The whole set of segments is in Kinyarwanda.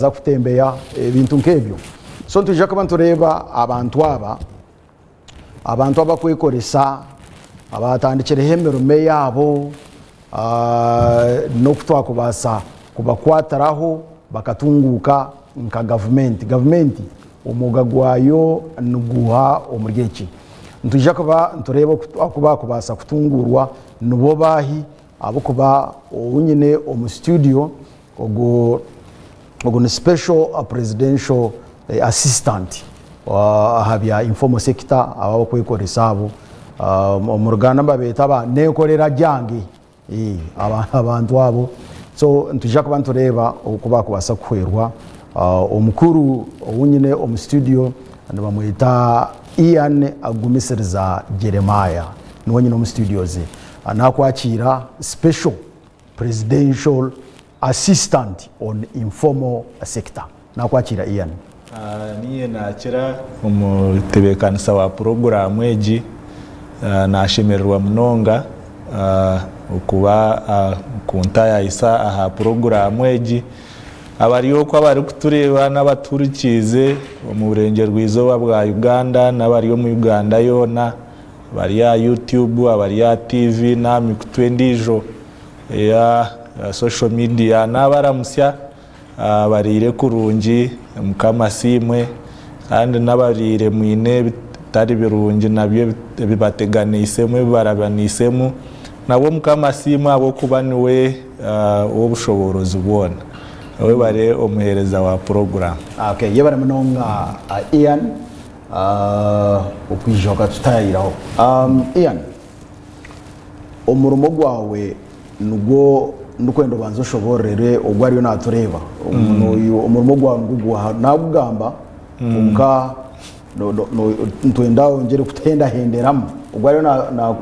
za kutembeya ibintu nkebyo so tuje kuba tureba abantu abakwekoresa abatandikire hemerume yabo no kutwakubasa kubakwataraho bakatunguka nka government umuga gwayo nuguha omurgeki ntuje kuba tureba kubasa kutungurwa nubo bahi abo kuba unyine omu studio ogo ni special presidential assistant habya informal sector abo kwekoresa abo mu Ruganda babeta ba nekorera jange abantu abo so ntuje kuba tureba okuba kubasa kwerwa omukuru unyine omu studio ndabamwita Ian Agumisiriza Jeremiah niwe nyine omu studio ze anakwakira special presidential assistant on informal sector nakwakira Ian niye nakira umutebekanisa wa program egi nashemererwa munonga okuba kuntaya isa aha program egi abariyo ko bari kutureba n'abaturikize mu burenge rwizoba bwa Uganda n'abariyo mu Uganda yona bari ya YouTube abari ya TV na mikutwendijo ya social media n'abaramusya barire kurungi mukamasimwe kandi n'abarire mwine bitari birungi nabyo bibateganisemo barabanisemo nabo mukamasimwe abo kuba niwe obushoborozi bwona we bare omuhereza wa program okay yebara munonga Ian ukwijoka tutayiraho Ian umurumo gwawe nugo ndukwendo banzo shoborere ogwariyo natureba umurumo gwawe ngugwa nagugamba umka ntwenda ongere kutenda henderamo ogwariyo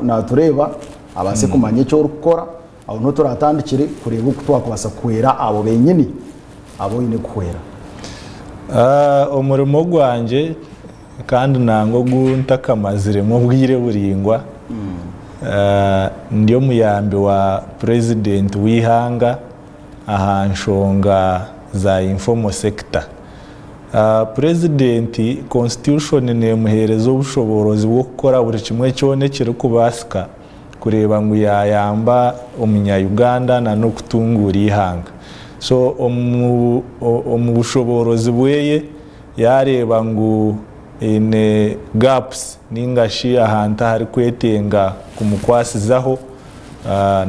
natureba abase kumanye cyo rukora aho no turatandikire kureba uko twakubasa kwera abo benyini abo ine kwera umurimo gwanje kandi nango guntakamazire mu bwire buringwa ndiyo muyambi wa president wihanga ahanshonga za informal sector president constitution ne muherezo ubushoborozi bwo gukora buri kimwe cyone kiri kubasika kureba ngo yayamba umunya Uganda na no kutungura ihanga so omu bushoborozi bweye yareba ngo ine gaps ningashi ahanta hari kwetenga kumukwasizaho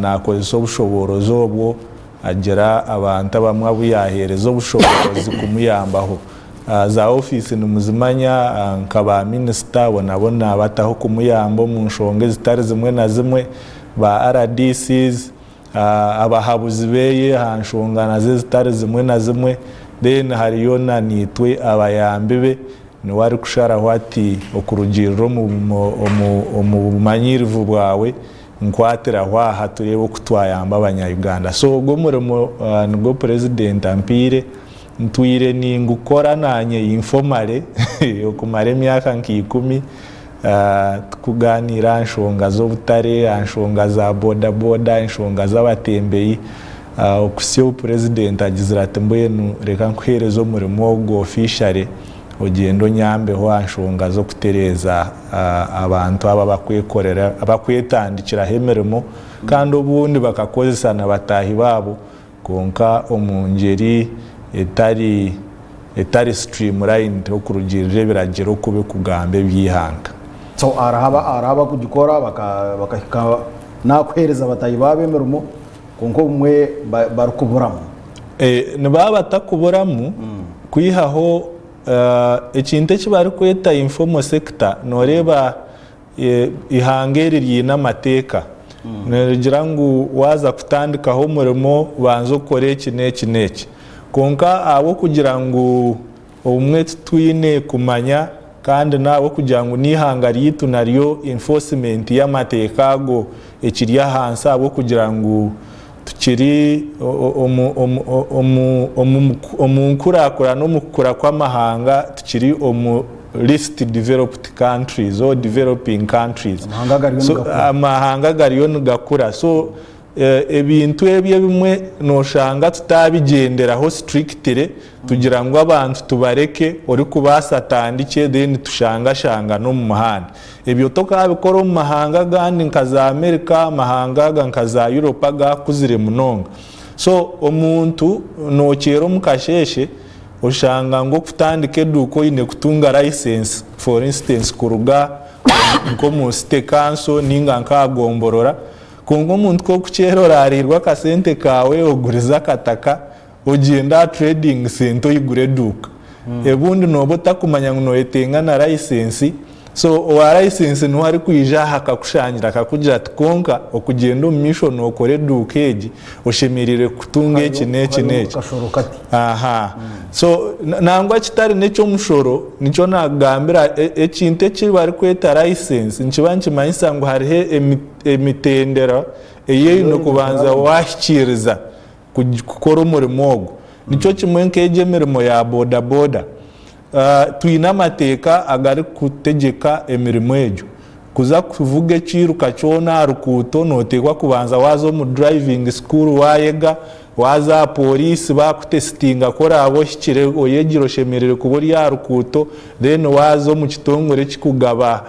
nakoze ubushoborozi obwo agera abantu bamwe buyahereza ubushoborozi kumuyambaho za office numuzimanya nkaba minister bonabona bataho kumuyambo mu nshonge zitari zimwe na zimwe ba RDCs abahabuzi beye hanshongana zitari zimwe na zimwe then hariyo na nitwe abayambibe ni wari kushara hwati okurugiriro mu bumanyirivu bwawe nkwatira hwaha turebe kutwayamba abanya-Uganda so ubwo murimo nibwo president ampire ntwire ni ngukora nanye informale okumara emyaka nk'ikumi tukuganira nshonga z'obutare anshonga za boda nshonga z'abatembeyi okusiyo president agizira ati mbwenu reka nkuhereza omurimo gwo officially ogendo nyambe ho nshonga zo kutereza abantu aba bakwekorera abakwetandikira hemeremo kandi obundi bakakozesa na batahi babo konka omungeri etari streamlined okurugirire biragero kube kugambe byihanga so araba kugikora bakaka nakwereza batayi babemeramo konko umwe barukuburamo niba batakuburamo kwihaho ekinte kibari kweta informal sector noreba ihangeririye n'amateka ngira ngo waza kutandikaho umurimo banzo kore kineki konka abo kugira ngo umwe twine kumanya kandi nabo kugira ngo nihanga ritu nariyo enforcement y'amateka go ekiriya hansa abo kugira ngo tukiri omunkurakura no mukura kw'amahanga tukiri least developed countries or developing countries so amahanga gariyo ngakura so ebintu ebyo bimwe noshanga tutabigenderaho strictly tugira ngo abantu tubareke ori kubasa tandike then tushanga no mu mahanga ebyo tokabikora mu mahanga gandi nka za America mahanga nka za Europe gakuzire munonga so omuntu nokero mukasheshe ushanga ngo kutandike duko ine kutunga license for instance kuruga nko mu state council ninga nkagomborora kongo muntu ko kucherora arirwa kasente kawe oguriza kataka ogenda trading sento igure duka ebundi nobota kumanya ngo noyetenga na license so wa license no ari kwija hakakushangira akakugira tkonka okugenda mu mission okore dukeji oshemirire kutunga iki neki aha so nangwa kitari necho mushoro nicho nagambira ekinte kibari kweta license nkibanki manyisa ngo harihe emitendera eyeyo no kubanza washikiriza kukora umurimo ogwo nicho kimwe nkeje mirimo ya boda boda tuina mateka agari kutegeka emirimo ejo kuza kuvuga ekiruka cyona rukuto notekwa kubanza wazo mu driving school wayega waza police bakutestinga kora abo hikire oyegiro shemerere kubori ya rukuto then wazo mu kitongore kikugaba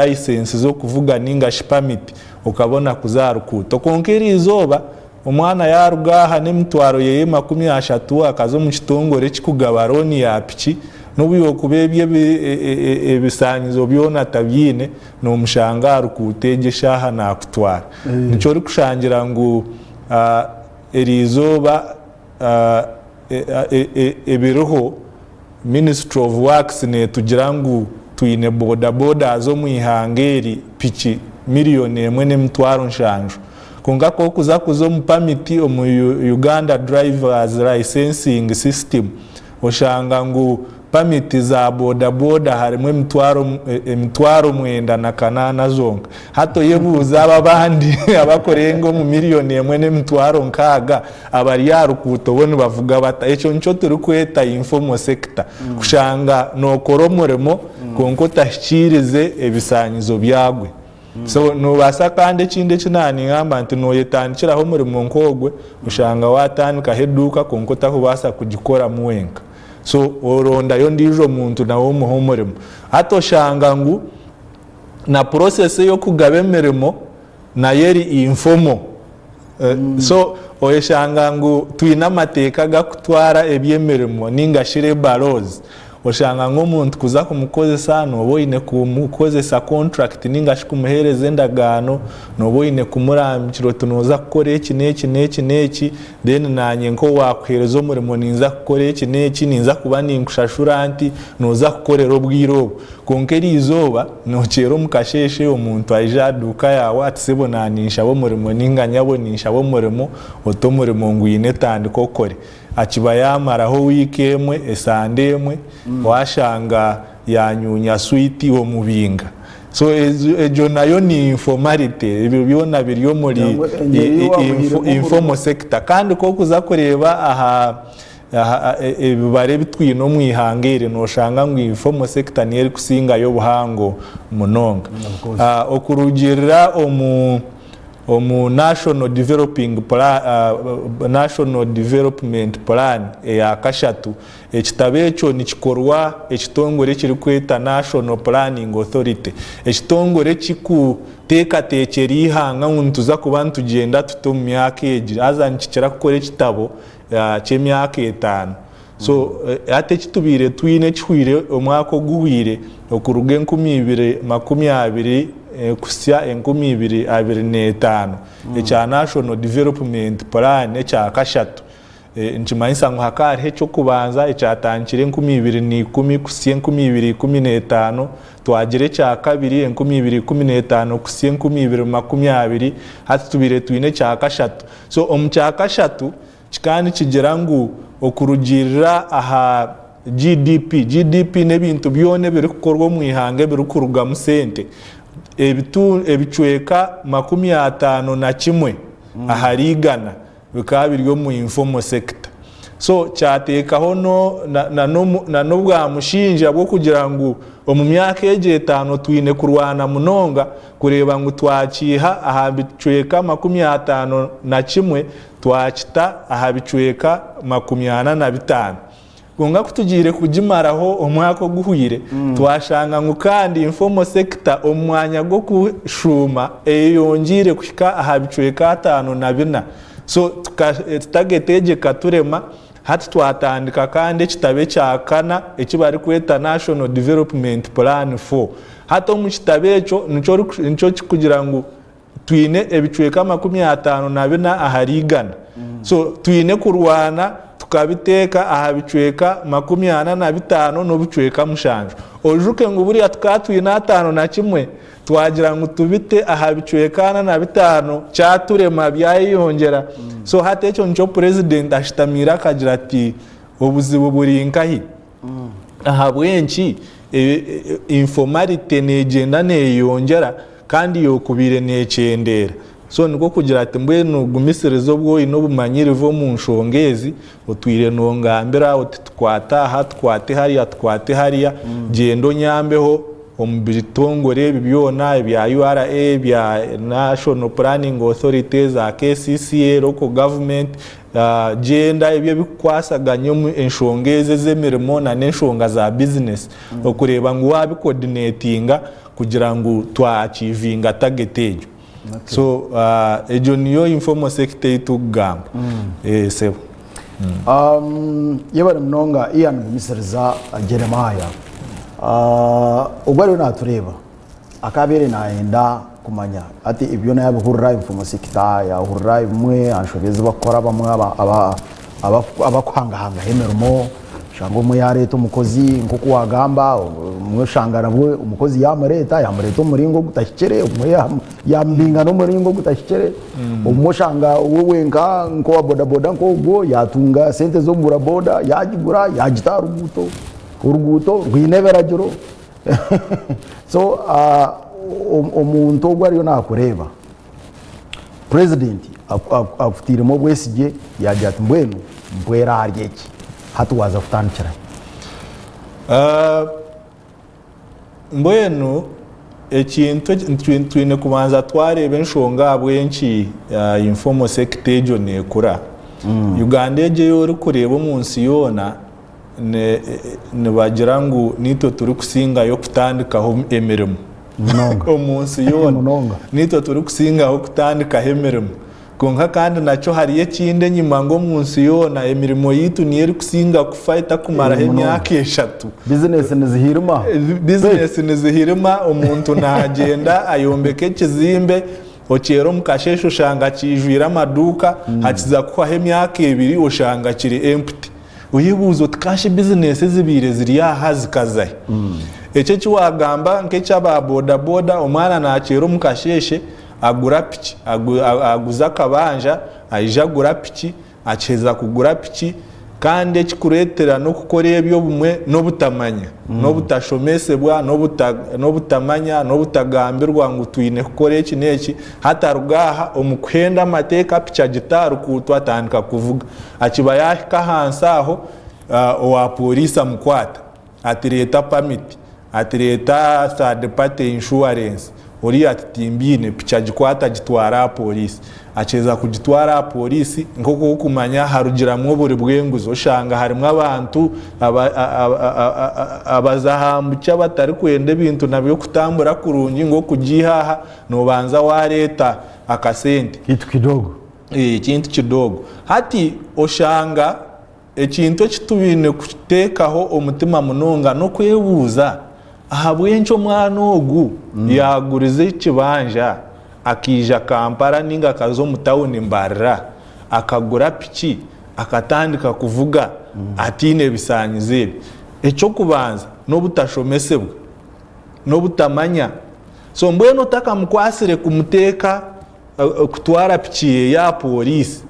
license zo kuvuga ninga permit ukabona kuza rukuto konkeri izoba umwana yarugaha n'emitwaro yeye 30 akazo mu kitongore kikugaba roni ya piki nubiyo kubebye ebisangizo byona tabyine no mushangaro kutegesha na kutwara nico ri kushangira ngo erizoba ebiroho Ministry of Works ne tugira ngo tuine boda boda zo mu ihangeri piki miliyoni 1.7 nshanjo konga ko kuza kuzo mu permit mu Uganda drivers licensing system oshanga ngo permit za boda boda harimo emitwaro mwenda na kanana zonka hato yebuza ababandi abakorengo mu miliyoni 1.7 nkaga abari yarukuto bone bavuga bata eco nco turi kweta informal sector kushanga no koromoremo konko tashikirize ebisanyizo byagwe so no basa kandi kinde kinani ngamba nti no yetandikiraho umurimo nkogwe ushanga watandika heduka konko takubasa kugikora muwenka so oronda yo ndijo muntu nawo muhomoremo hato shanga ngo na process yo kugaba emirimo na yeri informo so oyeshanga ngo tuina mateka gakutwara ebyemirimo ninga shire barozi oshanga ngo muntu kuza kumukozesa no boine kumukozesa contract ninga shikumuhereze ndagano no boine kumuramikiro tunoza gukora iki neki then nanye nko wakwerezo umurimo ninza gukora iki neki ninza kuba ninkushashuranti noza gukorera obwiro konkeri izoba no kero mukasheshe omuntu ajaduka yawe atisebonanisha bo murimo ninga nyabonisha bo murimo otomurimo ngwine tandiko okore akiba yamaraho wikemwe esandemwe washanga yanyunya switi wo mubinga so ejo nayo ni informality ibyo byona biriyo muri informal sector kandi ko kuza kureba aha ebibare bitwino mwihangere no shanga ngo informal sector ni eri kusinga yo buhango munonga okurugirira omu National Development Plan ya kashatu ekitabe echo nikikorwa ekitongore kiri kweta National Planning Authority ekitongore kikuteka tekeri ihanga ntuza kuba ntugenda tuto mu myaka eji aza nkikira gukora ekitabo ky'emyaka 5 so ate kitubire twine kihwire omwaka oguhwire okuruga 2020 kusya 2025 echa National Development Plan echa kashatu nchimanyisa ngo hakari hecho kubanza ecyatangire 2010 kusye 2015 twagire cya kabiri 2015 kusye 2020 hatubire twine cya kashatu so omcya kashatu kikani kigera ngo okurugirira aha GDP nebintu byone biri kukorwa mu ihange biri kuruga mu sente ebicweka 51 aharigana bikaba biryo mu informal sector so cyatekaho na bwa mushinja bwo kugira ngo mu myaka yegiye 5 twine kurwana munonga kureba ngo twakiha aha bicweka 51 twakita aha bicweka 45 gonga kutugire kugimaraho umwaka guhuyire twashanga ngo kandi informal sector omwanya go kushuma yongire kushika aha bicweka 5 so tutagetegeka turema hati twatandika kandi kitabe cyakana ekibari kweta National Development Plan 4 hato mu kitabe cyo nico kugira ngo twine ebicweka 54 aharigana so twine kurwana tukabiteka aha bicweka 45 no bicweka mushanjo ojuke ngo buri atkatwina 5 twagira ngo tubite aha bicwekana na 5 cyaturema byayiyongera so hate cyo nco president ashitamira akagira ati obuzibu burinkahi aha bwenki informality negenda neyongera kandi yokubire necendera so niko kugira ati mbwe nugumiserezo bwo ino bumanyirivo mu nshongezi utwire nongambera uti twate hariya gendo nyambeho ombitongore bibyona bya URA bya National Planning Authority za KCCA local government genda ibyo bikwasaganye mu enshongeze zemirimo na nenshonga za business okureba ngo wabicoordinatinga kugira ngo twachivinga targetejo so ejo niyo informal sector itugamba sebo yebare mnonga Ian Mumiseriza Jeremiah ubwo natureba akabere naenda kumanya ati ibyo nayabihurira informal sector ya hurira imwe anshobeze bakora bamwe abakwangahanga hemermo shango mu ya leta umukozi nko kuwagamba umwe shangara bwe umukozi yamureta umuringo gutashyikere umwe yambinga no muringo gutashyikere umushanga wowe nko wa boda nko ubwo yatunga sente zo gura boda yagigura yagita uruguto rw'ineberagiro so umuntu ubwo ariyo nakureba president afutiremo bwesije yajya ati mbwera haryeki hatuwaza kutandikira mbwenu ekintu twine kubanza twarebe nshonga bwenki informal sector ejo nekura Uganda eje yori kureba umunsi yona ne bagira ngo nito turi kusinga yo kutandikaho emirimo umunsi yona nito turi kusingaho kutandikaho emirimo konka kandi nacyo hariye kinde nyuma ngo munsi yona emirimo yitu niye kusinga kufaita kumara imyaka 3 business nizihirima umuntu nagenda ayombeke kizimbe okero mukashesho shanga kijwira maduka hakiza kwa imyaka 2 oshanga kiri empty uyibuzo tukashe business zibire ziri ahazikazaye ece kiwagamba nke cyaba boda omwana nakero mukasheshe agura piki aguza kabanja aija gura piki acheza kugura piki kandi kikuretera no gukora ebyo bumwe no butamanya no butashomesebwa no butamanya no butagambirwa ngo twine gukora iki neki hatarugaha omukwenda amateka piki gitaru kutwatandika kuvuga akiba yahika hansi aho owa polisi amukwata atireta permit atireta third party insurance uri atitimbine picha gikwata gitwara polisi acheza kugitwara polisi nkoko kumanya harugiramwe buri bwenguzo shanga harimwe abantu abazahambuca batari kwende ibintu nabyo kutambura kurungi ngo kugihaha no banza wa leta akasente ikintu kidogo hati oshanga ekintu kitubine kutekaho umutima munonga no kwebuza ahabwencho mwana ogu yagurize kibanja akija Kampala ninga kazo mutawuni mbarra akagura piki akatandika kuvuga atine bisanyize echo kubanza no butashomesebwa no butamanya so mbweno taka mukwasire kumuteka kutwara piki ya polisi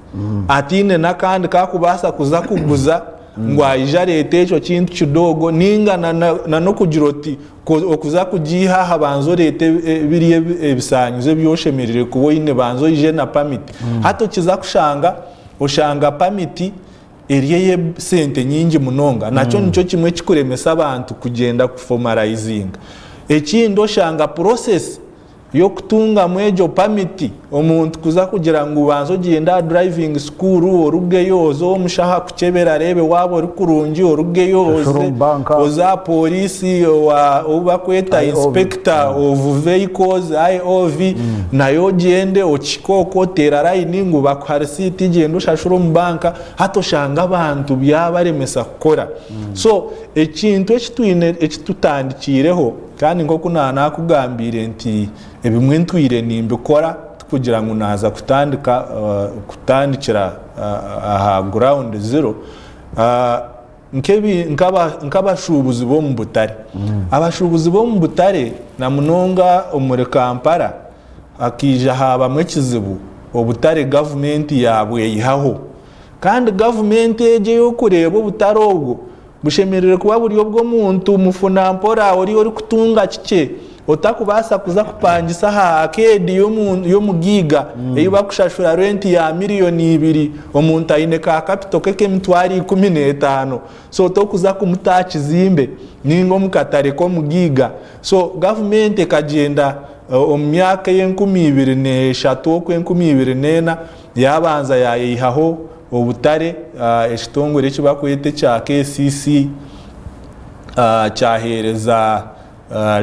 atine nakandi kakubasa kuza kuguza ngwa ijarete echo kintu kidogo ninga na no kugiroti okuza kugiha habanzo lete biriye ebisanyizo byoshemerere kubo ine banzo ije na permit hato kiza kushanga oshanga permit eriye sente nyingi munonga nacho nico kimwe kikuremesa abantu kugenda kuformalizing ekindi oshanga process yo kutunga mwejo permit omuntu kuza kugira ngo ubanzo genda driving school orugeyo ozo omushaha kuchebera rebe wabo uri kurungi orugeyo oza polisi oba kweta inspector of vehicles IOV nayo gende okikoko tera line ngo bakwarisiti gendo shashuro mu banka hatoshanga abantu byabaremesa kukora so ekintu ekitutandikireho kandi nko kunana kugambire nti ebimwe ntwire nimbikora kugira ngo naza kutandikira aha ground zero nk'abashubuzi bo mu Butare abashubuzi bo mu Butare na munonga omuri Kampala akija habamwe kizibu Obutare government yabwe yihaho kandi government eje yo kureba Obutare obwo bushemerere kuba buri bwo muntu mufuna mpora ori kutunga kike otakubasa kuza kupangisa ha akedi yo mugiga eyo bakushashura rent ya miliyoni 2 omuntu ayine ka capital keke mitwari 15 so tokuza kumutachi zimbe ningo mukatare ko mugiga so government ekagenda omyaka ye-2023 kwe-2024 yabanza yayihaho Obutare ekitongore kibakwete kya KCC cyahereza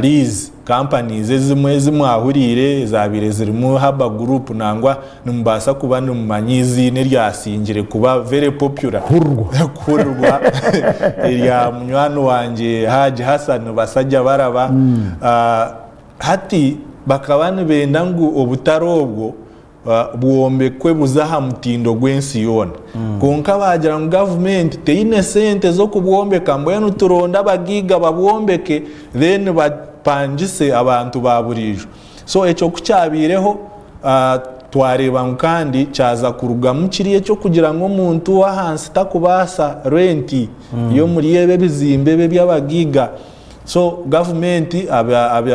lease companies ezimwe ahurire zabire zirimu haba group nangwa nimbasa kuba nimumanyizi neryasingire kuba very popular kurwa ya munywano wanje Haji Hassan basajja baraba hati bakabane benda ngo Obutare obwo buombekwe buzaha mutindo gwensi yona konka bagira ngo government teine sente zo kubombeka mbwenu turonda bagiga babombeke then bapangise abantu baburijo so echo kucyabireho twareba kandi cyaza kuruga mukiriye cyo kugira ngo umuntu wa hansi takubasa renti yo muri yebe bizimbe be by'abagiga so government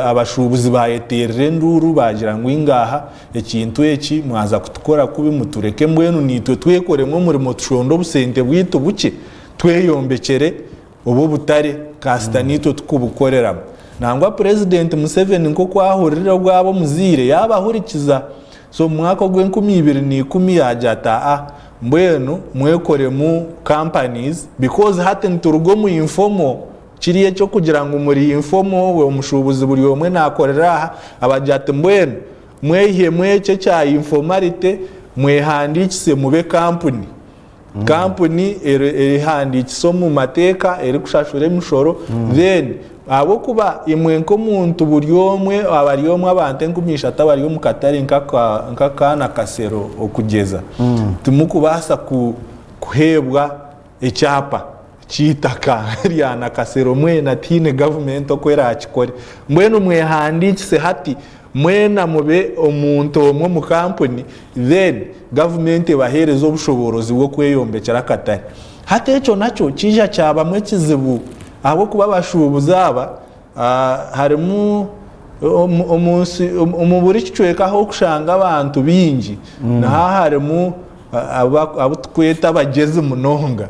abashubuzi bayeterere nduru bagira ngo ingaha ekintu eki mwaza kutukora kubi mutureke mbwenu nitwe twekoremo murimo tushondo busente bwito buke tweyombekere obo Butare kasita nitwe tukubukorera nangwa president Museveni nko kwahurira gwabo muzire yabahurikiza so mwaka gwe-2010 yajata mbwenu mwekore mu companies because haten turugo mu informal kiriye cyo kugira ngo muri informal we umushubuzi buri omwe nakorera abajate mbwenu mwehiye mwece cya informalite mwehandikise mube company eri handikise mu mateka eri kushashura imishoro then abo kuba imwe nko muntu buri omwe abari omwe abantu enkumisha tabari yo mukatari nkakana kasero okugeza tumukubasa kuhebwa ecyapa chitaka ryana kasero mwena tine government okwera akikore mbwenu mwehandikise hati mwena mube omuntu omwe mu company then government bahereza obushoborozi bwo kweyombekera katari hati echo nacho kija cyabamwe kizibu abo kuba bashubuzaba harimu omuburi kicwekaho kushanga abantu bingi na harimu abo tweta bageze munonga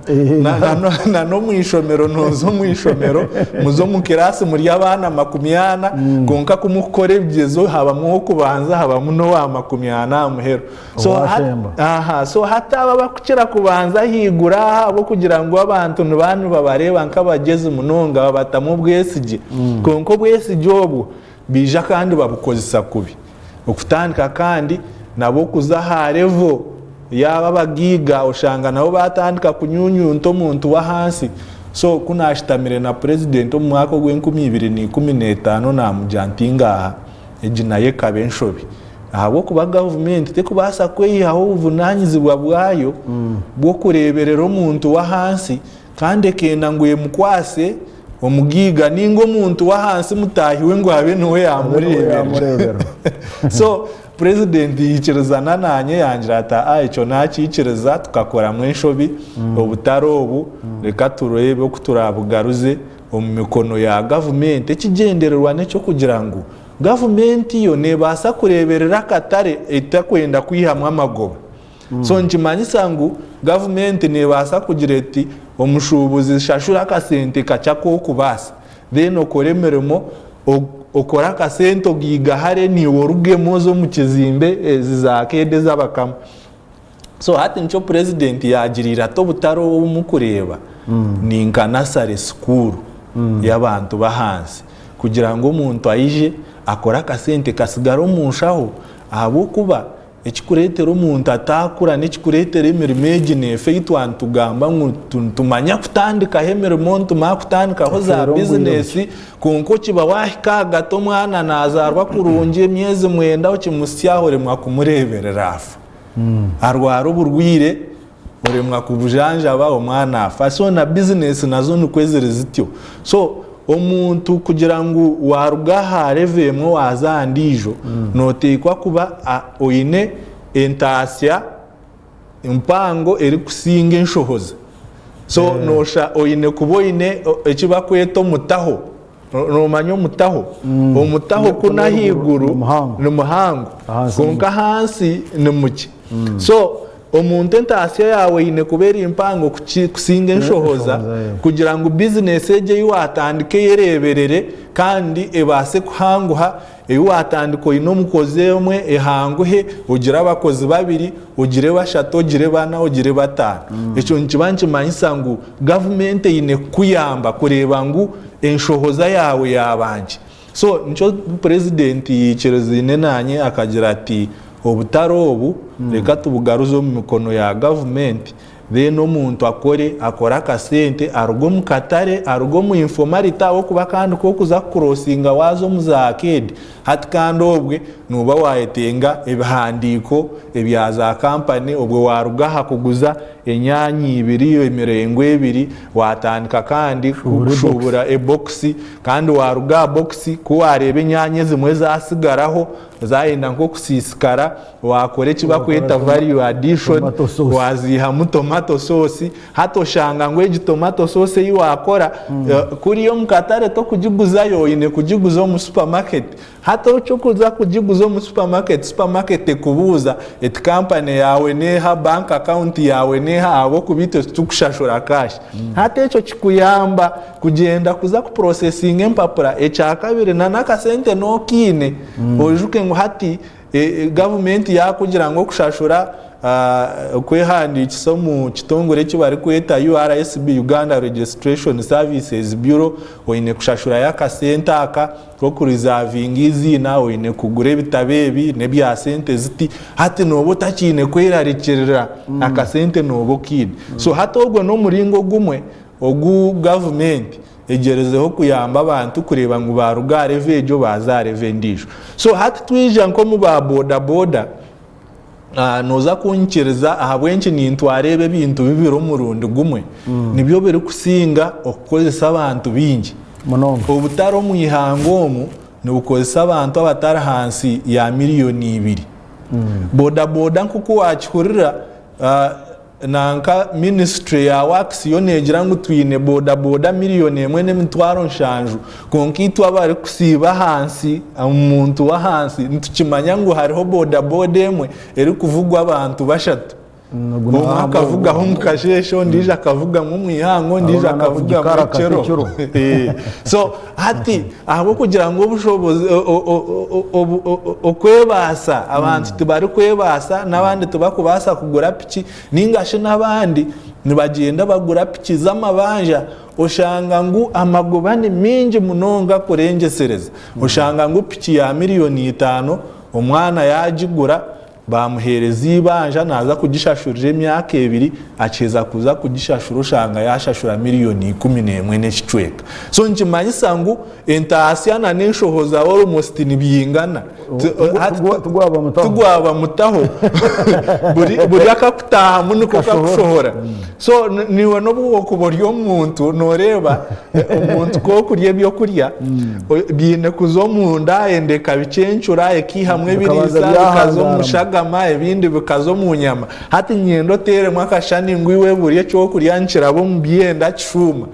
na no mwishomero nozo mwishomero muzo mu kirasi muri abana 20 gonka kumukore byezo habamo kubanza habamo no wa 20 muhero so hata baba kukira kubanza higura abo kugira ngo abantu n'abantu babareba nk'abageze munonga babatamu bwesije gonko bwesije obwo bija kandi babukozesa kubi okutandika kandi nabo kuzaha level yaba bagiga ushanga nabo batandika kunyunyunto muntu wa hansi so kunashitamire na president mu mwaka gwe-2015 na mujantinga ejinaye kabenshobi ahabo kuba government te kubasa kweyihaho ubunanyizibwa bwayo bwo kureberera umuntu wa hansi kandi kenda nguye mukwase omugiga ningo muntu wa hansi mutahiwe ngo habe nowe yamurebera so president yicerezana nanye yangira ata icyo nakicereza tukakora mwenshobi Obutare obu reka turebe kuturabugaruze mu mikono ya government ekigendererwa necyo kugira ngo government yo nebasa kureberera Katare etakwenda kwihamwa amagoba so nkimanyisa ngo government nebasa kugira ati omushubuzi shashura akasente kacha ko kubasa then okore emirimo okora akasente ogiga hare ni worugemo zo mu kizimbe zizakede z'abakama. So hati nico president yagirira to butaro mu kureba ni nkanasare school y'abantu bahansi kugira ngo umuntu ayije akora akasente kasigara umushaho abo kuba ekikuretera umuntu atakura n'ekikuretera emirimo eginefe itwantu tugamba ngo tumanya kutandika emirimo ntuma kutandika ho za business kunko kiba wahika gato mwana nazarwa kurungi emyezi 9 okimusyaho remwa kumureberera afa arwara uburwire uremwa kubujanja ba umwana afa. So na business nazo nukwezere zityo. So omuntu kugira ngo warugaha revemwe wazandijo notekwa kuba oine entasya impango eri kusinga enshohoza. So nosha oine kuboine ekiba kweto mutaho nomanyo mutaho omutaho kuna higuru no muhango konka hansi ni muki. So omuntu entasya yawe ine kubera impango kusinga enshohoza kugira ngo business eje yiwatandike yereberere kandi ebase kuhanguha yiwatandiko ino mukoze umwe ehanguhe ugira abakozi babiri ugire bashato ugire bana ugire batanu. Echo nkibanki manyisa ngo government ine kuyamba kureba ngo enshohoza yawe yabanje. So nico president yikerezine nanye akagira ati obutaro obu reka tubugaruzo mu mikono ya government then omuntu akora akasente arugo mu katare arugo mu informality aho kuba kandi ko kuza crossinga wazo muzakedi hati kandi obwe nuba wayetenga ebihandiko ebyaza company obwe warugaha kuguza enyanyi 2 emirengo 2 watandika kandi kushubura ebox kandi waruga box ko warebe enyanyi zimwe zasigaraho zayenda nko kusisikara wakore kiba kweta value addition waziha mu tomato sauce hato shanga ngo egi tomato sauce yiwakora kuri yo mukatare to kujiguza yo ine kujiguza mu supermarket hato cyo kuza kujiguza mu supermarket kubuza et company yawe neha bank account yawe neha abo kubito tukushashura cash hata echo kikuyamba kugenda kuza ku processing empapura ecyakabire na nakasente no kine ojuke ngo hati government yakugira ngo kushashura kwehandi mu kitongore cyo bari kweta URSB Uganda Registration Services Bureau oine kushashura yakasente aka ko kureserving izina oine kugure bitabebi ne bya sente ziti hati nobo takine kwerarekerera akasente nobo kid. So hati ogwo no muringo gumwe ogu government egerezeho kuyamba abantu kureba ngo barugare vejo bazarevendisho. So hati twija nko mu ba boda noza kunkereza ahabwenki nintwarebe bintu bibiro murundi gumwe nibyo biri kusinga okukozesa abantu bingi monongo obutaro mu ihangomu ni ukozesa abantu abatara hansi ya miliyoni 2 boda nkuko wakihurira nanka ministry ya works yo negira ngo twine boda miliyoni 1.5 konkitwa abari kusiba hansi umuntu wa hansi ntukimanya ngo hariho boda emwe eri kuvugwa abantu bashatu akavuga ho mukashesho ndije akavuga mu mwihango ndije akavuga mu kero. So hati aho kugira ngo ubushobozi okwebasa abantu tubari kwebasa nabandi tubakubasa kugura piki ningashe nabandi nibagenda bagura piki z'amabanja oshanga ngo amagobane mingi munonga kurengesereza oshanga ngo piki ya miliyoni 5 omwana yagigura bamuhereza ibanja naza kugishashurije emyaka 2 akeza kuza kugishashura ushanga yashashura miliyoni 11 n'ekicweka. So nkimanyisa ngo entasya na nenshohoza almost nibiyingana tugwaba mutaho buri akakutaha muniko kakushohora. So niwe no bwoko boryo muntu noreba umuntu ko kuriye byo kurya bine kuzo munda endeka bicencura ekihamwe biriza bikazo mushaga ebindi bikazo mu nyama hati nyendo tere mwakashani ngwiwe buriye cyo kurya nkirabo mu byenda kishuma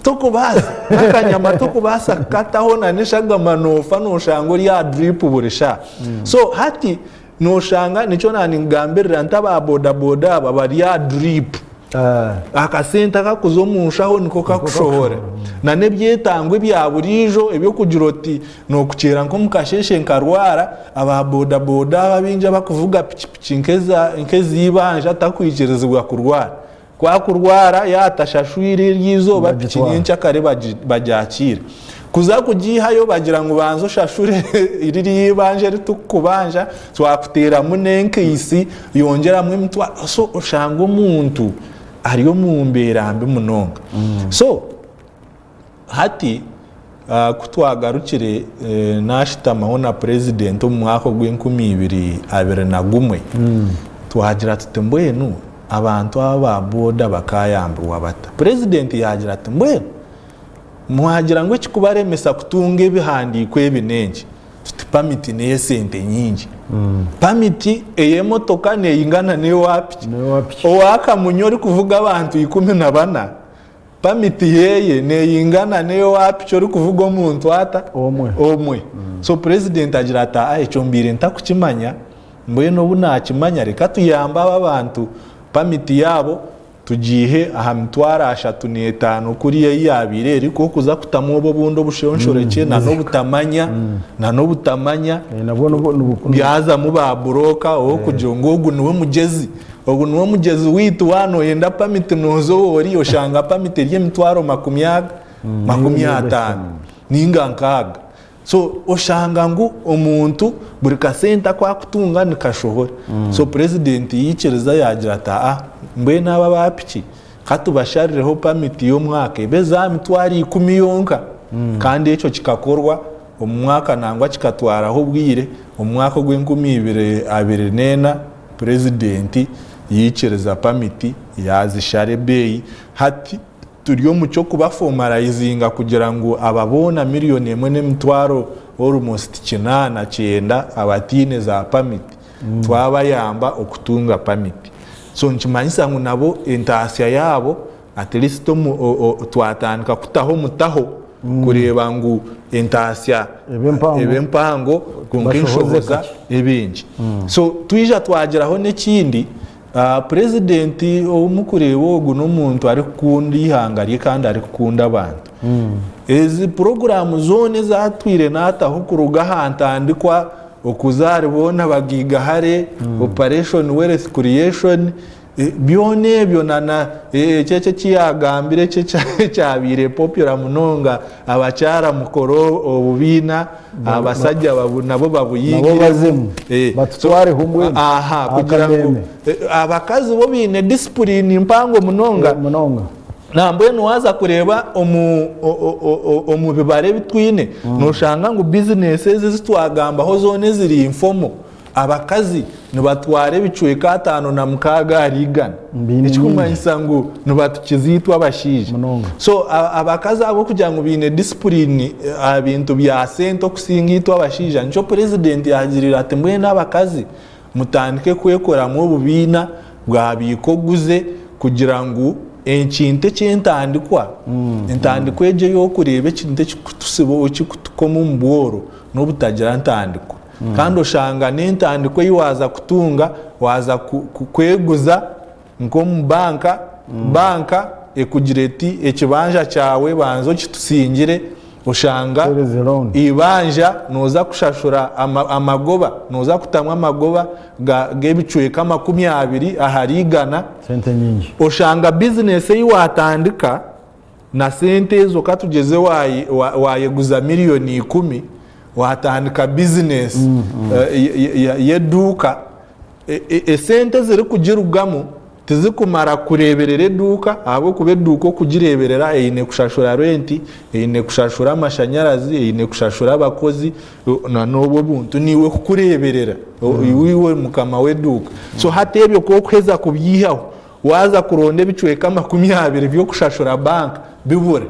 tokubasa nakanyama tokubasa kataho na nishaga manofa no shango ya drip burisha. So hati noshanga nico naningambirira ntaba boda boda bari ya drip akasenta kakuzomushaho niko kakushohora na nebyetangwe bya burijo ebyo kugira oti no kucera nko mukasheshe nkarwara aba boda boda babinja bakuvuga pichipichi nkezi yibanje atakwikirizwa kurwara kwa kurwara yatashashwire ryizoba pichinyincha kare bajakira kuza kugihayo bagira ngo banzo shashure iriri yibanje ritukubanja twakutera munenke isi yongera mu mutwa so oshanga umuntu ariyo mumbera mbi munonga so hati kutwagarukire nashitamaho na president mu mwaka gw'2021 twagira tuti mbwenu abantu aba boda bakayamburwa bata president yagira ati mbwenu muhagira ngo kikubaremesa kutunga ibihandiko ebinenje tuti pamiti ne sente nyingi pamiti motoka ne ingana ne wapi owaka munyori kuvuga abantu 14 pamiti yeye ne ingana ne wapi cyo kuvuga omuntu ata omwe so president agira ata echo mbire ntakukimanya mbweno bunakimanya reka tuyamba abantu pamiti yabo tugihe ahamtwara 3-5 kuri yabire ariko kuza kutamu obo bundo bushonshoreke na no butamanya byaza mu baburoka o kujongo ogu niwe mugezi witu wano yenda pamiti nozo ori oshanga pamiti rye mitwaro 50 ninga nkaga so oshanga ngo omuntu buri kasenta kwa kutunga nikashohora so president yikereza yagira ata mbe naba bapiki katubasharireho pamiti yo mwaka beza mitwari 10 yonka kandi eco kikakorwa umwaka nangwa kikatwaraho bwire umwaka gw'2024 president yikereza pamiti yazishare beyi hati turiyo mucyo kubafomalizinga kugira ngo ababona miliyoni 1.2 almost 9 abatine za pamiti twabayamba okutunga pamiti so nchimanyisa ngo nabo entasiya yabo at least twatandika kutaho mutaho kureba ngo entasiya ebempango kunkinshoboza ebinji so twija twageraho nekindi president omukureba ogu n'omuntu ari kukunda ihangariye kandi ari kukunda abantu ezi program zone zatwire nataho kuruga hantandikwa okuzaribona bagiga hare operation wealth creation byone byonana cece kiyagambire cece cyabire popular munonga abacara mukoro obubina abasajja nabo babuyigire batware humwe kugira ngo abakazi bo bine discipline impango munonga nambwe waza kureba omu bibare bitwine noshanga ngo businesses zitwagamba ho zone ziri informo abakazi nibatware bicueka 5 na mukaga arigana ikikumanyisa ngo nibatukizitwa abashije so abakazi abo kugira ngo bine discipline abintu bya sento kusingitwa abashije nco president yagirira ati mwe n'abakazi mutandike kwekora mu bubina bwabikoguze kugira ngo enkinte cyentandikwa entandikwe je yo kurebe kinte kikutusibo kikutukoma mboro no butagira ntandikwa kandi oshanga n'entandikwe yiwaza kutunga waza kweguza nko mu banka ekugireti ekibanja cyawe banzo kitusingire oshanga ibanja noza kushashura amagoba noza kutamwa amagoba gebicueka 20 aharigana sente nyingi oshanga business yiwatandika na sente zo katugeze wayeguza miliyoni 10 watandika business yeduka sente ziri kugirugamo tizikumara kureberera duka abo kubeduko kugireberera eyine kushashura renti eyine kushashura amashanyarazi eyine kushashura abakozi na nobo buntu niwe kureberera iwiwe mukama weduka so hatebyo ko kweza kubyihaho waza kuronde bicueka 20 byo kushashura bank bibure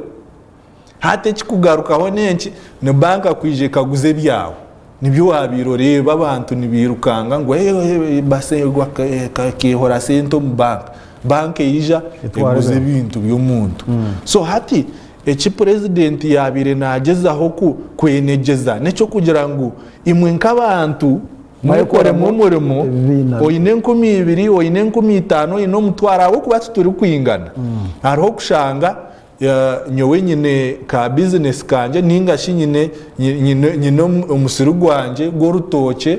hate kikugarukaho nenki ne banka kwije kaguze byawe nibyo wabiroreba abantu nibirukanga ngo basegwa kehora sento mu bank yija eguze ibintu by'umuntu so hati eki president yabire nagezaho kwenegeza neco kugira ngo imwe nk'abantu mwekoremu umurimo oyine 20 oyine 50 oyine umutwaro aho kuba turi kwingana hariho kushanga nyowe nyine ka business kanje ningashi nyine umusiri gwanje gorutoke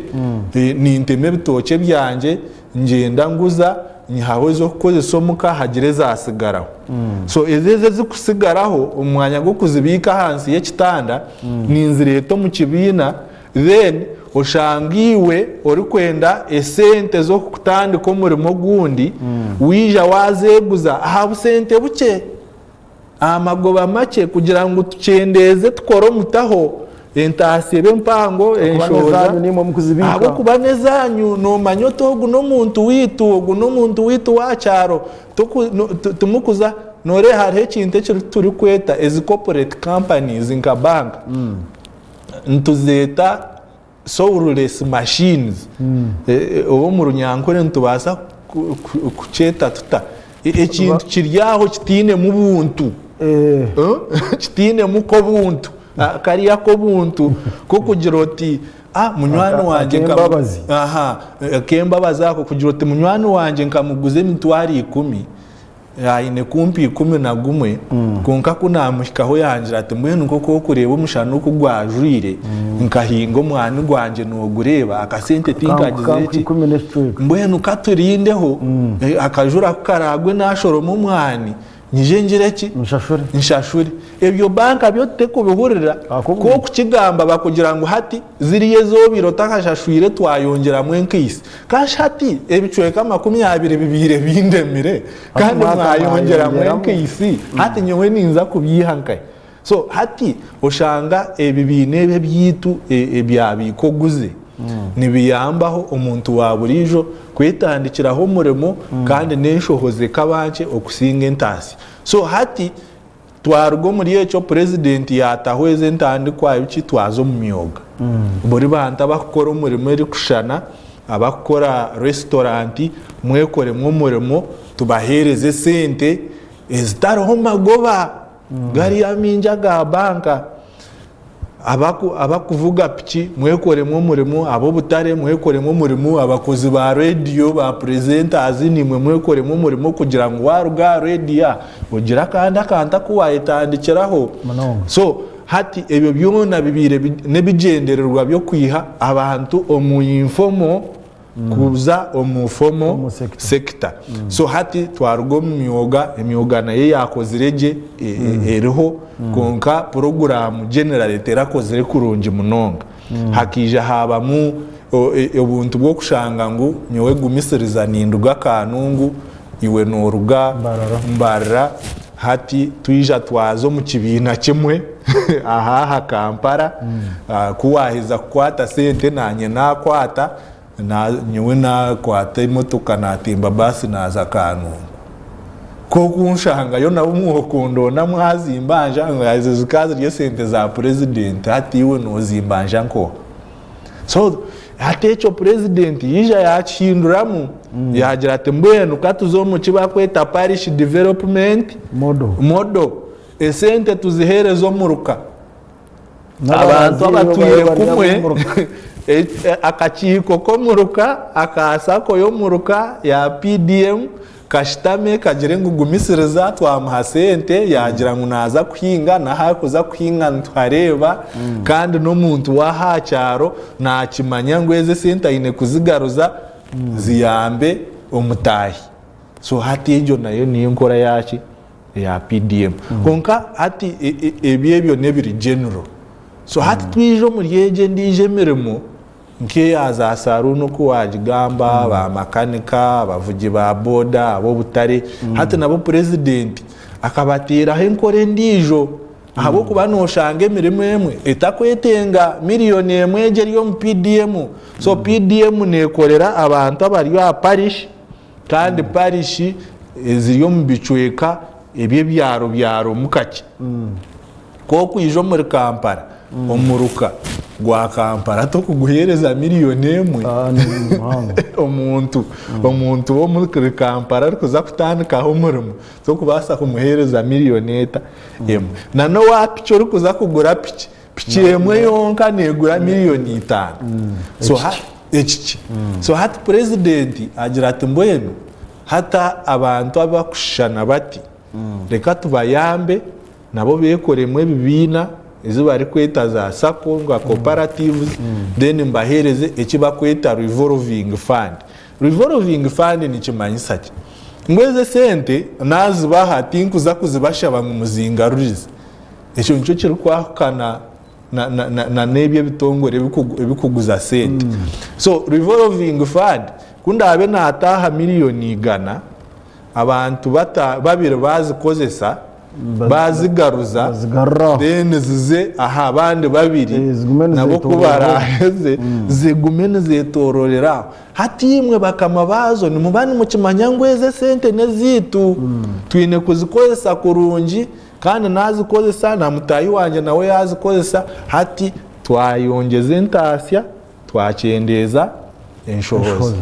ninteme bitoke byanje ngenda nguza nyihawe zo kukozesa omuka hagire zasigaraho so ezeze zikusigaraho umwanya go kuzibika hansi y'ekitanda ninzireto mu kibina then oshangiwe ori kwenda esente zo kutandika omurimo gundi wija wazeguza aha busente buke amagoba make kugira ngo tucendeze tukoro mutaho entasibe mpango enshoza abo kubanezanyu no manyoto guno muntu witu wacharo tumukuza nore hariho ekintu ekiri turi kweta ezi corporate companies nka bank ntuzeta soulless machines obo mu runyankore ntubasa kuceta tuta ekintu kiryaho kitine mu buntu kitine mu ko buntu kariya ko buntu ko kugira oti munywani wanje nkambabazi kembabazi ako kugira oti munywani wanje nkamuguze mitwari 10 ine kumpi 11 konka kunamushikaho yanjira ati mbwenu koko kureba umushano uko gwajurire nkahingo mwana gwanje no gureba akasente tinkagize mbwenu katurindeho akajura karagwe nashoro mu mwani nyijenjireki nshashuri ebyo banka byo teko bihurira ko kukigamba bakugira ngo hati ziriye zo birota kashashwire twayongera mwenkisi kashati ebicweka 22 bindemire kandi mwayongera mwenkisi hati nyowe ninza kubyihankaye so hati oshanga ebibinebe byitu ebyabiko guze nibiyambaho umuntu waburijo kwitandikiraho umurimo kandi nenshohoze kabanje okusinga entasi so hati twarwo muri echo president yatahweze ntandikwa ibiki twazo mu myoga buri banta bakora umurimo eri kushana abakora restaurant mwekore mu umurimo tubahereze sente ezitaroho magoba gari yaminja ga banka abakuvuga piki mwekoremo umurimo abo butare mwekoremo umurimo abakozi ba radio ba presenters nimwe mwekoremo umurimo kugira ngo waruga radio ugira kandi akanta kuwayitandikiraho so hati ebyo byona bibire nebigendererwa byo kwiha abantu omuyinfomo kuza omufomo sector so hati twarugo imyoga naye yakozireje eriho konka program general terakozire kurungi munonga hakija haba mu obuntu bwo kushanga ngo nyowe gumisiriza ninduga kanungu iwe noruga mbarara hati tuija twazo mu kibina kimwe aha Kampala kuwahiza kwata sente nanye nakwata na nyowe nakwata imotoka natimba basi naza kanungu ko kunshanga yo nabo muhokondo namwazimbanja ngaze zikazi rye sente za president hati iwe nozimbanja nko so hati echo president yija yakinduramu yagira ati mbwenu katuzo mu kibakweta parish development modo esente tuziherezo muruka abantu abatuye kumwe akachiko ko muruka akasako yo muruka ya PDM kashitame kagire ngo gumisiriza twamuha sente yagira ngo naza kuhinga nahakuza kuhinga ntwareba kandi no muntu wahacyaro nakimanya ngo eze sente ine kuzigaruza ziyambe umutahi so hati ejo nayo niyo nkora yaki ya PDM konka hati ebyebyo nebiri general so hati twijo muri yeje ndije mirimo nke azasaru no kuwajigamba ba makanika bavugi ba boda abo butare hati nabo president akabatira henkore ndijo abo kubanoshange mirimo emwe etakwetenga miliyoni emwe ejeriyo mu PDM so PDM nekorera abantu abari ba parish kandi parish ziriyo mu bicweka ebye byaro mukaki ko kwijo muri Kampala omuruka gwa Kampala to kuguhereza miliyoni emwe omuntu wo muri Kampala kuza kutandika ho umurimo so kubasa kumuhereza miliyoni eta emwe nano wapicho kuza kugura pichi emwe yonka negura miliyoni 5 so ekiki so hati president agira ati mbwenu hata abantu abakushana bati reka tubayambe nabo bekoremwe bibina izo bari kweta za sako nga cooperatives then mbahereze ekibakweta revolving fund. Revolving fund ni kimanyisa ki ngweze sente nazibaha tinkuza kuzibashaba mu muzingarurize ekyo nico kiri kwakana na nebye bitongore bikuguza sente so revolving fund kundabe nataha miliyoni igana abantu babiri bazikozesa bazigaruza then zize aha abandi babiri nabo kubaraheze zigumene zetororera hati imwe bakamabazo ni mubani mukimanya ngweze sente nezitu twine kuzikozesa kurungi kandi nazikozesa na mutayi wanje nawe yazikozesa hati twayongeze ntasya twakendeza inshobozi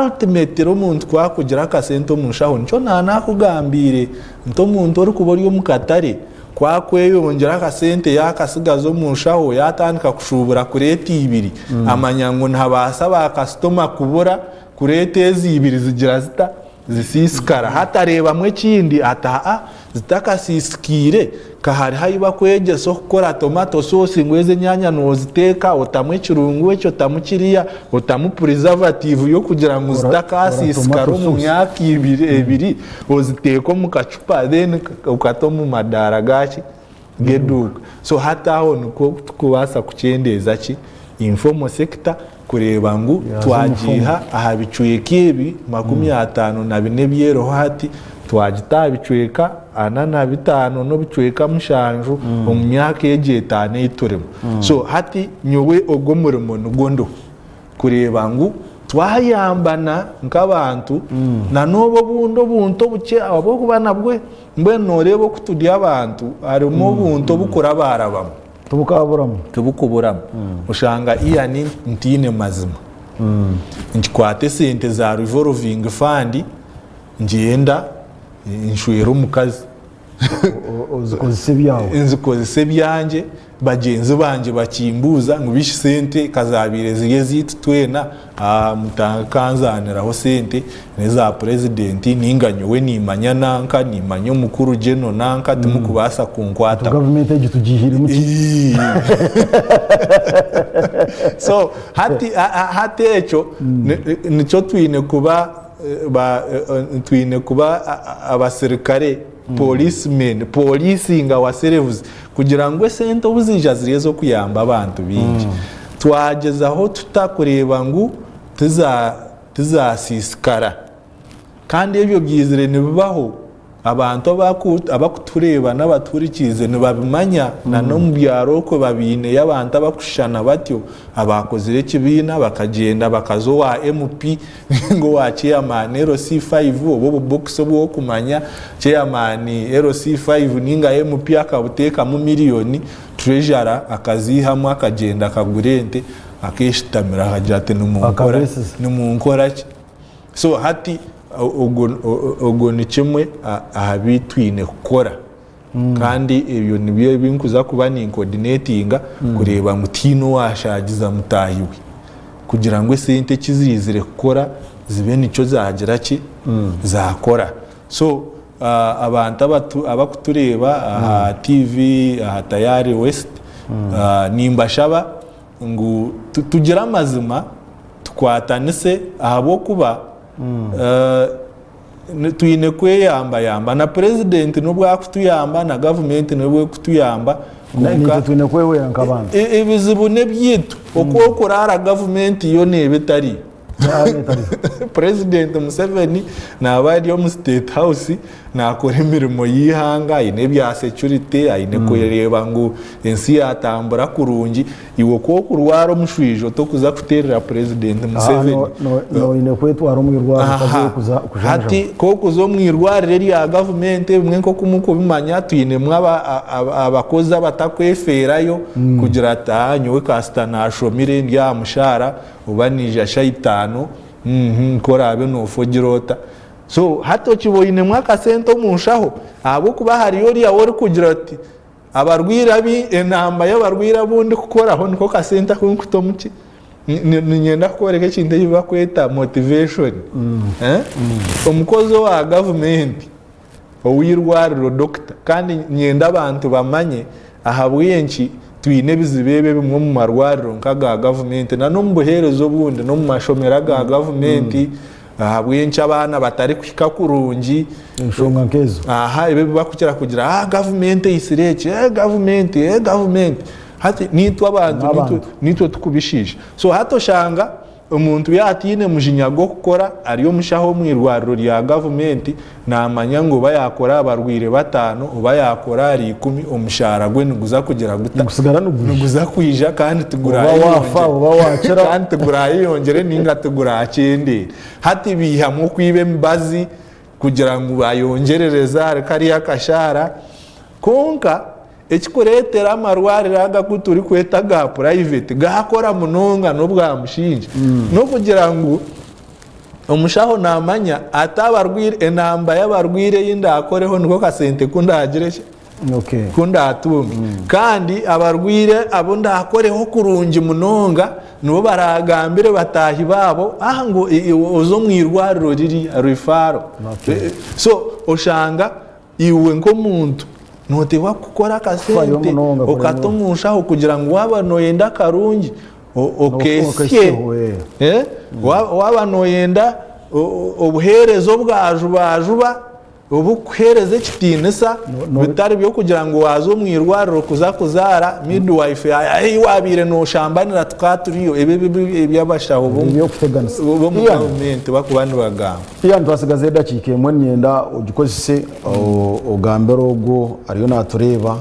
ultimate umuntu kwakugira akasente omunshaho nico nakugambire nto muntu ori kuboryo mukatare kwakweyongera akasente yakasigaza omunshaho yatandika kushubura kureta ibiri amanyango ntabasa ba customer kubura kureta ezibiri zigira zita zisisikara hatareba mwe kindi ata zitakasisikire kahari hayiba kwegeso gukora tomato sauce ngweze nyanya noziteka otamwe kirungu ekyo tamukiriya otamu preservative yo kugira ngo zitakasisikara mu myaka ibiri oziteka mu kacupa then ukatomu madara gachi geduka so hata aho niko kubasa kucendeza ki informal sector kureba ngo twagiha aha bicweke ibi 54 byero hati twagita bicweka 45 no bicweka mushanju mu myaka yegetane ituremo so hati nyowe ogo murimo nugondo kureba ngo twayambana nk'abantu na nobo bunto buke abo kubana bwe mbe norebo kutudi abantu arimo bunto bukora barabamo tubukuburamo ushanga iyani ntine mazima nkikwate sente za revolving fund ngenda inshwera umukazi uzikozese byanje bagenzi banje bakimbuza ngo bishi sente kazabire ziye zitu twena mutakanzaniraho sente neza president ninganyowe nimanya nanka nimanyo mukuru geno nanka timukubasa kunkwata government egitugihira muti so hati echo nico twine kuba abasirikare policemen policinga wa servus kugira ngo sente ubuzija ziriye zo kuyamba abantu bingi twagezaho tutakureba ngo tuzasisikara kandi ibyo byizire nibibaho abantu abakutureba n'abaturikize nibabimanya na no mu byaro ko babine y'abantu abakushana batyo abakozire kibina bakagenda bakazo wa MP ngo wa chairman RC5 obo box obo kumanya chairman RC5 ninga MP akabuteka mu miliyoni treasurer akazihamwe akagenda akagurente akishitamira hajate numunkora so hati ogo ni kimwe ahabitwine gukora kandi ibyo nibyo binkuza kuba ni coordinating kureba mutino washagiza mutahiwe kugira ngo sente kizizire gukora zibe nico zagira ki zakora so abantu abakutureba TV Tayari West nimbashaba ngo tugira amazima tukwatanise ahabo kuba tuyine kweyamba na president nubwo akutuyamba na government nubwo kutuyamba niko tuyine kwewe nk'abantu ibizibu nebyitu uko kurara government yo nebetari President Museveni nabari yo mu State House nakora imirimo yihanga ine bya security ayine kureba ngo ensi yatambura kurungi iwo ko kurwaro mushwijo to kuza kuterera President Museveni no ine kwetwara umwirwaro kuza hati ko kuzo mwirwaro reri ya government bimwe ko kumuko bimanya tuyine mwaba abakoza batakweferayo kugira atanyo kasta na shomire ndya mushara ubanija shaitano kora abe no fogirota so hato kiboyine mwaka sento munshaho abo kuba hari yori yawori kugira ati abarwira bi enamba y'abarwira bundi kukoraho niko kasenta kunkutomuki ninyenda kwereka ekintu eki bakweta motivation omukozi wa government ow'irwariro doctor kandi nyenda abantu bamanye aha bwinshi twine ebizibu ebyo bimwe mu marwariro nkaga government na n'omu buherezo obundi n'omu mashomero ga government aha bwinshi abaana batari kuhika kurungi enshonga nkezo ebyo bakukira kugira government eyisire eki government hati nitwe abantu nitwe tukubishisha so hati oshanga omuntu yatiine mujinya gw'okukora ari omushaho mu irwariro rya gavumenti namanya ngu oba yakora abarwire 5 oba yakora 10 omushahara gwe niguza kugira niguza kwija kandi tugurayiyongere ninga tuguracendere hati bihamu kwiba emibazi kugira ngu bayongerereza kariya akashahara konka ekikureetera amarwariro agaku turi kweta ga private gakora munonga n'obwamushinja n'okugira ngu omushaho namanya atabarwire enamba y'abarwire y'indakoreho niko kasente kundagire kundatunga kandi abarwire abo ndakoreho kurungi munonga nibo baragambire batahi babo ngo ozo mwirwariro riri rifaro so oshanga iwe nk'omuntu notewa kukora kasente okatomushaho kugira ngo waba noyenda karungi okesye waba noyenda obuherezo bwajuba obukuhereza ekitinisa bitari byo kugira ngo wazo mwirwariro kuza kuzara midwife wabire noshambanira tukaturiyo ebyabashaho byo kuteganisa bo mu government bakubandi bagamba twasigaze dakika emwe nyenda ugikozese ogambero ogwo ariyo natureba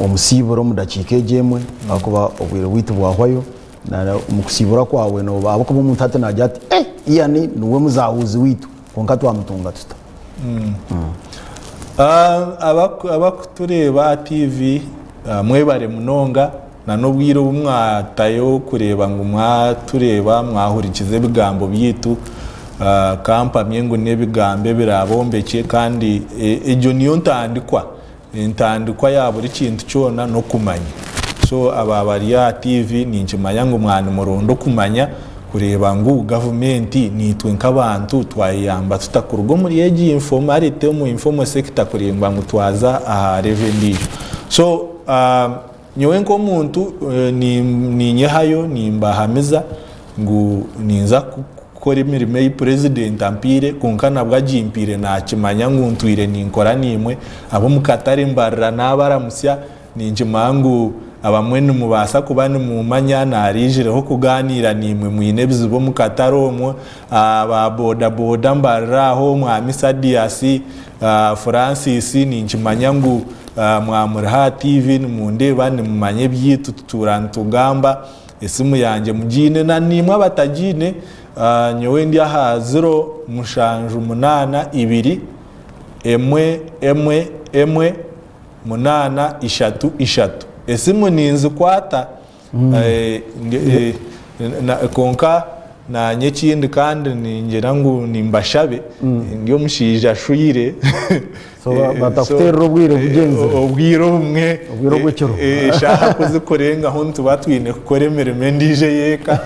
omusiburo mu dakika ejemwe akuba obwire bwitu bwahwayo na mukusibura kwawe no babo kuba umuntu ate najya ati iyani nuwe muzahuzi witu konka twamutunga tuta abakutureba TV mwebare munonga na n'obwire bumwatayo kureba ngo mwatureba mwahurikize bigambo byitu kampamye ngo nebigambe birabombeke kandi ejo niyo ntandikwa ya buri kintu cyona no kumanya so ababari ya TV ninkimanya ngo mwana murondo kumanya kureba ngo government nitwe nk'abantu twayamba tutakurugo muri egi informality mu informal sector kuremba ngo twaza revenue so nyowe nko muntu ninyehayo nimbahamiza ngo ninza gukora imirimo y'president ampire kunkana bwajimpire nakimanya ngo ntwire ninkora nimwe abo mukatari mbarra n'abaramusya ninkimangu abamwe mubasa kuba mumanya narijireho kuganira nimwe mwine bizibo mukataromo aba boda mbaraho mwami Sadiasi Francis ninkimanya ngo mwamurha TV nimundeba nimumanye byitu turantugamba esimu yanjye mugine na nimwe abatagine nyowe ndi aha 0 mushanju 8 2 1 8 3 esimu ninzi kwata konka na nyekindi kandi ningira ngo nimbashabe ndiyo mushija shuyire so batafutera ubwire bugenze ubwire bumwe bw'ikiro shaha kuzikorenga ho ntubatwine kukoremereme ndije yeka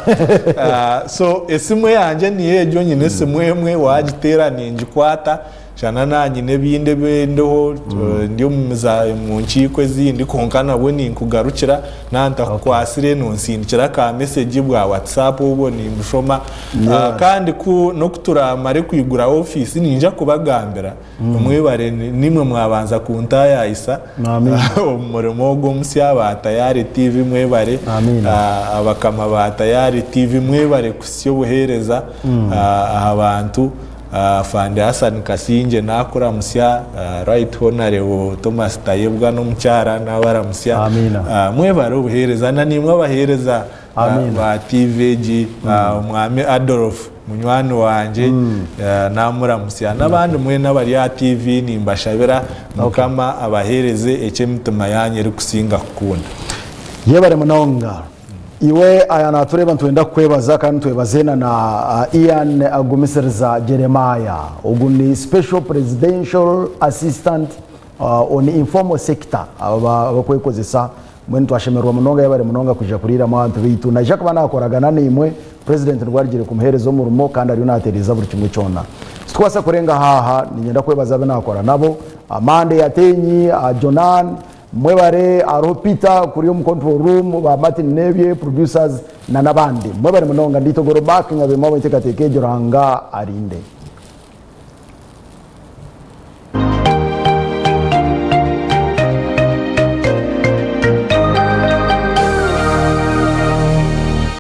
so esimu yanje niye ejo nyine esimu emwe wagitera ningikwata shana nanyine binde bendeho ndiyo mu nkiko zindi konkana bo ninkugarukira nanta kwasire nonsindikira ka message bwa WhatsApp ubo nimbushoma kandi no kuturamare kwigura office ninja kubagambira mwibare nimwe mwabanza kuntaya isa umurimo go musya batayari TV mwibare abakama batayari TV mwibare kusyo buhereza abantu Fande Hassan Kasinje nakora musya right honorable Thomas Tayebwa no mucyara n'abaramusya mwebare ubuhereza na nimwe abahereza ba TVG umwami Adolf munywani wanje namuramusya nabandi mwe n'abari ya TV nimbashabira mukama abahereze ekemitima yanye ri kusinga kukunda yebare munonga iwe aya natureba ntwenda kwebaza kandi twebazena na Ian Agumisereza Jeremiah ugu ni special presidential assistant on informal sector abakwekozesa mwene twashemerwa munonga yabare munonga kuja kurira mu bantu bitu naje kuba nakoragana nimwe president rwarigire kumuhereza umurimo kandi ari unatereza buri kimwe cyona twasa kurenga haha ninyenda kwebaza banakora nabo amande yatenyi Jonan mwebare aropita kuri yo mu control room ba Martin Nevie producers na nabandi mwebare munonga nditogoro back ngabe mabo itekatekejoranga arinde